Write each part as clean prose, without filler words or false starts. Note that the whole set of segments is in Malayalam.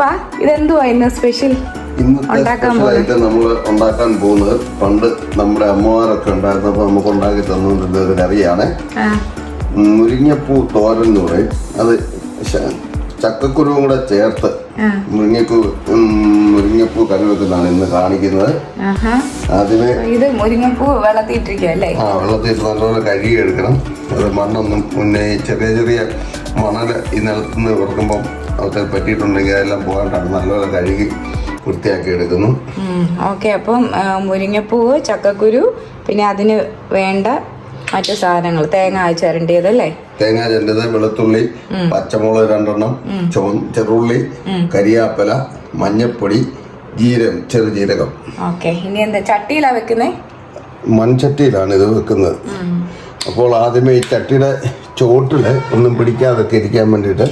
അപ്പാ ഇതെന്തുവാ ഇന്ന് സ്പെഷ്യൽ? ഇന്നത്തെ നമ്മൾ ഉണ്ടാക്കാൻ പോകുന്നത് പണ്ട് നമ്മുടെ അമ്മമാരൊക്കെ ഉണ്ടായിരുന്നപ്പോൾ നമുക്ക് ഉണ്ടാക്കി തന്നുകൊണ്ടിരുന്ന ഒരു കറിയാണ് മുരിങ്ങപ്പൂ തോരൻ എന്ന് പറയും. അത് ചക്കക്കുരുവും കൂടെ ചേർത്ത് മുരിങ്ങപ്പൂ കറി വെക്കുന്നതാണ് ഇന്ന് കാണിക്കുന്നത്. അതിന് ഇത് മുരിങ്ങപ്പൂ വെള്ളത്തിട്ടിരിക്കല്ലേ? വെള്ളത്തിട്ട് നല്ലപോലെ കഴുകി എടുക്കണം. അത് മണ്ണൊന്നും മുന്നേ ചെറിയ ചെറിയ മണല് ഈ നിലത്തുനിന്ന് വെറുക്കുമ്പം അതൊക്കെ പറ്റിയിട്ടുണ്ടെങ്കിൽ അതെല്ലാം പോകാണ്ടാണ് നല്ലപോലെ കഴുകി വൃത്തിയാക്കി എടുക്കുന്നു. ഓക്കെ, അപ്പം മുരിങ്ങപ്പൂവ്, ചക്കക്കുരു, പിന്നെ അതിന് വേണ്ട മറ്റു സാധനങ്ങൾ തേങ്ങ ചിരണ്ടിയതല്ലേ? തേങ്ങ ചിരണ്ടിയത്, വെളുത്തുള്ളി, പച്ചമുളക് 2 ചെറുള്ളി, കരിയാപ്പല, മഞ്ഞപ്പൊടി, ജീരകം, ചെറുജീരകം. ഓക്കെ, ഇനി എന്താ ചട്ടിയിലാ വെക്കുന്നേ? മൺചട്ടിയിലാണ് ഇത് വെക്കുന്നത്. അപ്പോൾ ആദ്യമേ ഈ ചട്ടിയുടെ ചോട്ടില് ഒന്നും പിടിക്കാതൊക്കെ ഇരിക്കാൻ വേണ്ടിയിട്ട്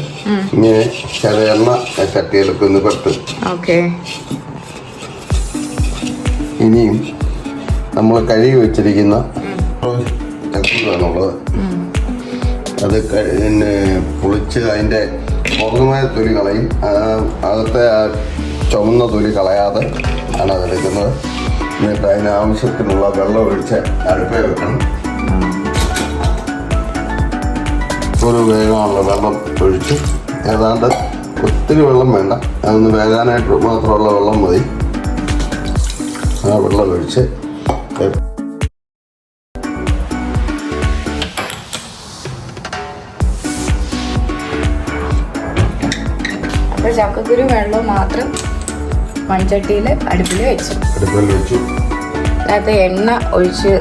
ഇങ്ങനെ ചെറിയ എണ്ണ ചട്ടിയിലൊക്കെ ഒന്ന് പെട്ട്. ഓക്കെ, ഇനിയും നമ്മൾ കഴുകി വെച്ചിരിക്കുന്ന ചക്കുരുവാണുള്ളത്. അത് പിന്നെ പൊളിച്ച് അതിൻ്റെ പുറമേ തൊലി കളയും. അകത്തെ ആ ചുവന്ന തൊലി കളയാതെ ആണ് അതെടുക്കുന്നത്. എന്നിട്ട് അതിന് ആവശ്യത്തിനുള്ള വെള്ളം ഒഴിച്ച് അടുപ്പേ വെക്കണം. ഒരു വേഗമുള്ള വെള്ളം ഒഴിച്ച്, ഏതാണ്ട് ഒത്തിരി വെള്ളം വേണ്ട, അതൊന്ന് വേകാനായിട്ട് മാത്രമുള്ള വെള്ളം മതി. ആ വെള്ളം ഒഴിച്ച് അപ്പോൾ ചക്കക്കുരു വെള്ളം മാത്രം മൺചട്ടിയിൽ അടുപ്പിൽ വെച്ചു. അതിനകത്ത് എണ്ണ ഒഴിച്ച്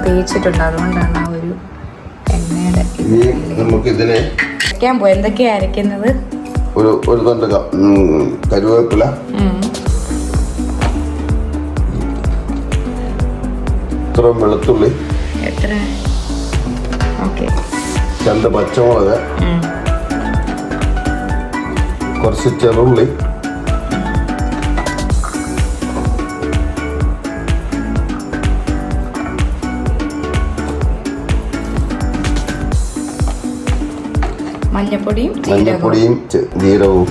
തേച്ചിട്ടുണ്ട്, അതുകൊണ്ടാണ് ആ ഒരു എണ്ണയുടെ. നമുക്ക് ഇതിനെ അരയ്ക്കാൻ പോയി. എന്തൊക്കെയാ അരയ്ക്കുന്നത്? ഒരു തണ്ട് കരുവേപ്പില, ഇത്രയും വെളുത്തുള്ളി, എത്ര? ഓക്കെ, 2 പച്ചമുളക്, കുറച്ച് ചെറുള്ളി, മഞ്ഞപ്പൊടിയും ജീരകവും.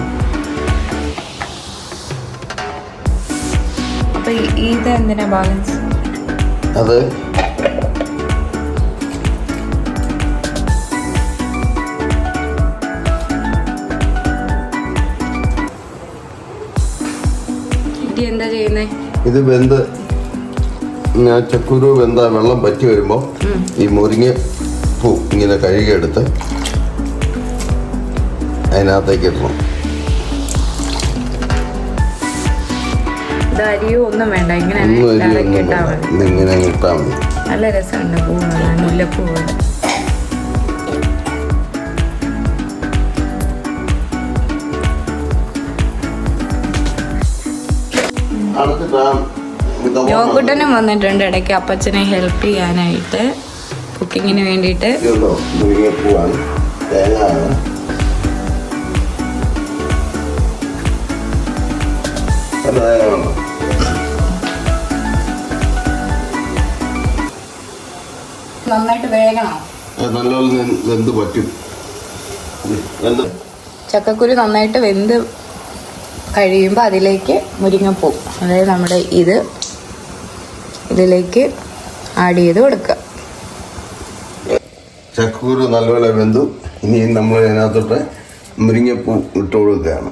അപ്പൊ ഇത് എന്തിനാ ബാലൻസ്? അത് എന്താ ചെയ്യുന്നേ? ഇത് വെന്ത് ചക്കുരു വെന്ത വെള്ളം പറ്റി വരുമ്പോൾ ഈ മുരിങ്ങ പൂ ഇങ്ങനെ കഴുകിയെടുത്ത് അതിനകത്തേക്ക് ഇടണം. അരിയോ ഒന്നും വേണ്ട, ഇങ്ങനെ ഇട്ടാൽ മതി. നല്ല രസമുണ്ട്. പൂ മുല്ലപ്പൂ പോലെ. യോഗുട്ടനും വന്നിട്ടുണ്ട് ഇടയ്ക്ക് അപ്പച്ചനെ ഹെൽപ്പ് ചെയ്യാനായിട്ട്, കുക്കിങ്ങിന് വേണ്ടിയിട്ട്. മുരിങ്ങപ്പൂവാണ്, തേങ്ങയാണ്. നന്നായിട്ട് വേഗണം. നല്ലോണം വെന്ത് പറ്റും. ചക്കക്കുരു നന്നായിട്ട് വെന്ത് കഴിയുമ്പോൾ അതിലേക്ക് മുരിങ്ങപ്പൂ, അതായത് നമ്മുടെ ഇതിലേക്ക് ആഡ് ചെയ്ത് കൊടുക്കുക. ചക്കക്കുരു നല്ലപോലെ വെന്തു. ഇനി നമ്മൾ അതിനകത്തോട്ട് മുരിങ്ങപ്പൂ ഇട്ട് കൊടുക്കുകയാണ്.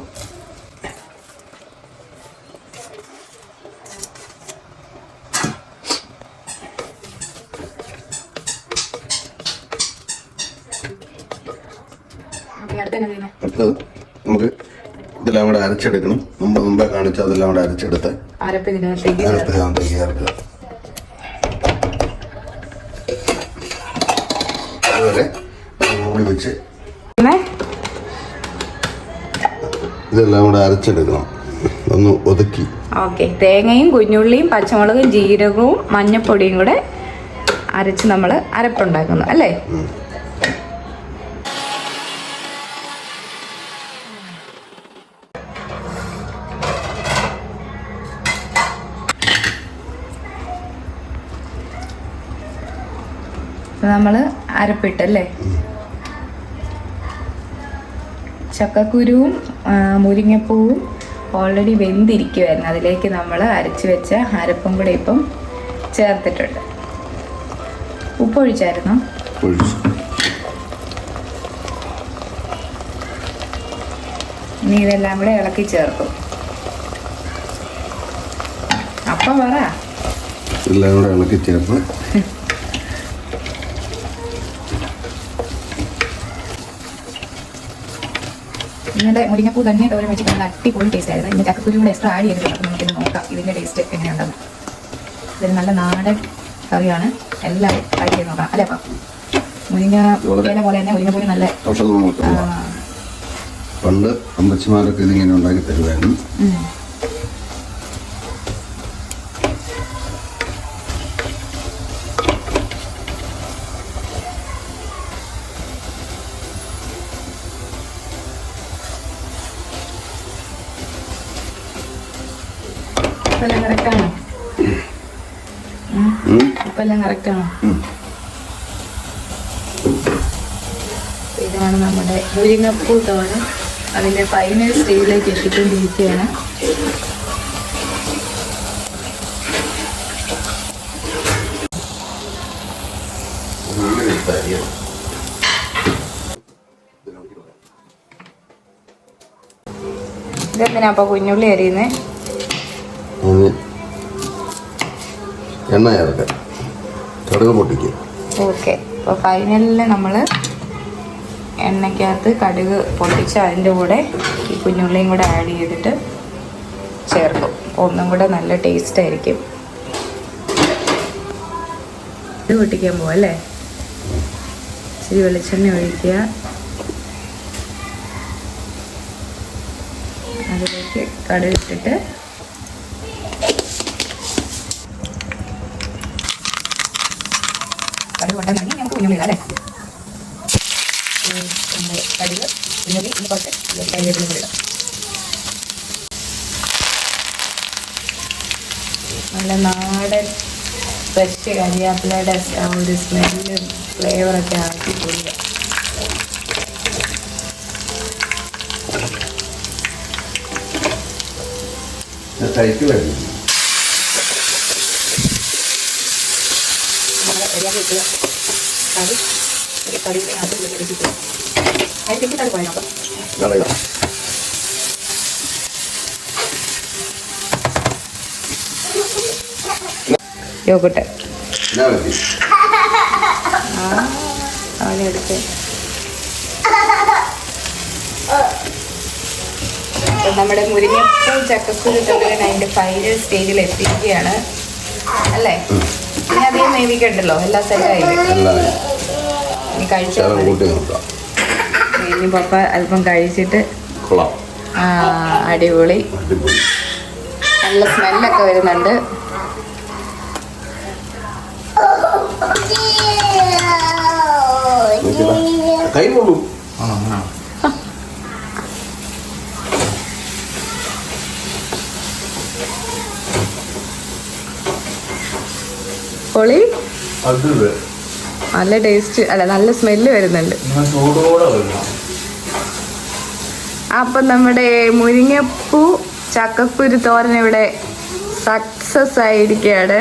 അടുത്തത് നമുക്ക് ഇതെല്ലാം കൂടെ അരച്ചെടുക്കണം. മുമ്പേ കാണിച്ച അതെല്ലാം കൂടെ അരച്ചെടുത്ത് അരപ്പിനകത്തേക്ക് ചേർക്കുക. അതുപോലെ മൂടി വെച്ച് ഇതെല്ലാം കൂടെ അരച്ചെടുക്കണം, ഒന്ന് ഒതുക്കി. ഓക്കെ, തേങ്ങയും കുഞ്ഞുള്ളിയും പച്ചമുളകും ജീരകവും മഞ്ഞപ്പൊടിയും കൂടെ അരച്ച് നമ്മൾ അരപ്പുണ്ടാക്കുന്നു അല്ലേ? നമ്മൾ അരപ്പിട്ടല്ലേ? ചക്കക്കുരുവും മുരിങ്ങപ്പൂവും ഓൾറെഡി വെന്തിരിക്കുമായിരുന്നു. അതിലേക്ക് നമ്മൾ അരച്ച് വെച്ച അരപ്പും കൂടെ ഇപ്പം ചേർത്തിട്ടുണ്ട്. ഉപ്പൊഴിച്ചായിരുന്നോ? ഇനി ഇതെല്ലാം കൂടെ ഇളക്കി ചേർക്കും. അപ്പം പറ. എല്ലാം കൂടെ ഇളക്കി ചേർത്ത് ഇന്നത്തെ മുരിങ്ങപ്പൂ തന്നെ തോരൻ വെച്ചിട്ട് നല്ല അടിപൊളി ടേസ്റ്റ് ആയിരുന്നു. ഇതിൻ്റെ ചക്കക്കുരു കൂടെ എക്സ്ട്രാ ആഡ് ചെയ്തിട്ടുണ്ട്. അപ്പോൾ നമുക്കിത് നോക്കാം ഇതിൻ്റെ ടേസ്റ്റ് എങ്ങനെയുണ്ടെന്ന്. ഇതൊരു നല്ല നാടൻ കറിയാണ്. എല്ലാവരും ട്രൈ ചെയ്ത് നോക്കാം അല്ലേ? അപ്പം മുരിങ്ങ ഇല പോലെ തന്നെ മുരിങ്ങപ്പൂരി നല്ല പണ്ട് അമ്മച്ചിമാരൊക്കെ ഇതിങ്ങനെ ഉണ്ടാക്കി തരുമായിരുന്നു. ഉപ്പെല്ലാം കറക്റ്റാണോ? ഉപ്പെല്ലാം കറക്റ്റാണോ? ഇതാണ് നമ്മുടെ മുരിങ്ങപ്പൂ തോരൻ. അതിൻ്റെ ഫൈനൽ സ്റ്റേജിലേക്ക് എത്തിക്കൊണ്ടിരിക്കുകയാണ്. ഇതെന്തിനാ അപ്പോൾ കുഞ്ഞുള്ളി അരിയുന്നേ? എണ്ണ ചേർക്കാൻ, കടുക് പൊട്ടിക്കുക. ഓക്കെ, അപ്പോൾ ഫൈനലിൽ നമ്മൾ എണ്ണയ്ക്കകത്ത് കടുക് പൊട്ടിച്ച് അതിൻ്റെ കൂടെ ഈ കുഞ്ഞുള്ളിയും കൂടെ ആഡ് ചെയ്തിട്ട് ചേർക്കും. അപ്പോൾ ഒന്നും കൂടെ നല്ല ടേസ്റ്റ് ആയിരിക്കും. ഇത് പൊട്ടിക്കാൻ പോവാം അല്ലേ? ഇച്ചിരി വെളിച്ചെണ്ണ ഒഴിക്കുക. അതിലേക്ക് കടുക് ഇട്ടിട്ട് കടുക് കൊണ്ടുവന്നെങ്കിൽ നമുക്ക് കുഞ്ഞുള്ളി ഇടാം അല്ലേ? കടുക് കുഞ്ഞുള്ളി കുറച്ച് കരിവേപ്പില കൂടി ഇടാം. നല്ല നാടൻ ഫ്രഷ് കരിവേപ്പിലയുടെ ആ ഒരു സ്മെല്ല് ഫ്ലേവറൊക്കെ ആക്കി കൊടുക്കുക. യോഗട്ട് അവനെടുത്ത് നമ്മുടെ മുരിങ്ങപ്പൂ ചക്കക്കുരു തോരൻ അതിൻ്റെ ഫൈനൽ സ്റ്റേജിൽ എത്തിക്കുകയാണ് അല്ലേ? ഇനി അധികം വേവിക്കണ്ടല്ലോ, എല്ലാം സെറ്റായി. ഇനി കഴിച്ചാൽ ഇനി പപ്പ അല്പം കഴിച്ചിട്ട് അടിപൊളി. നല്ല സ്മെല്ലൊക്കെ വരുന്നുണ്ട്. കൈ കൊള്ളു. പൊളി, നല്ല ടേസ്റ്റ് അല്ല, നല്ല സ്മെല്ല് വരുന്നുണ്ട്. അപ്പം നമ്മുടെ മുരിങ്ങപ്പൂ ചക്കക്കുരു തോരൻ ഇവിടെ സക്സസ് ആയിരിക്കുകയാണ്.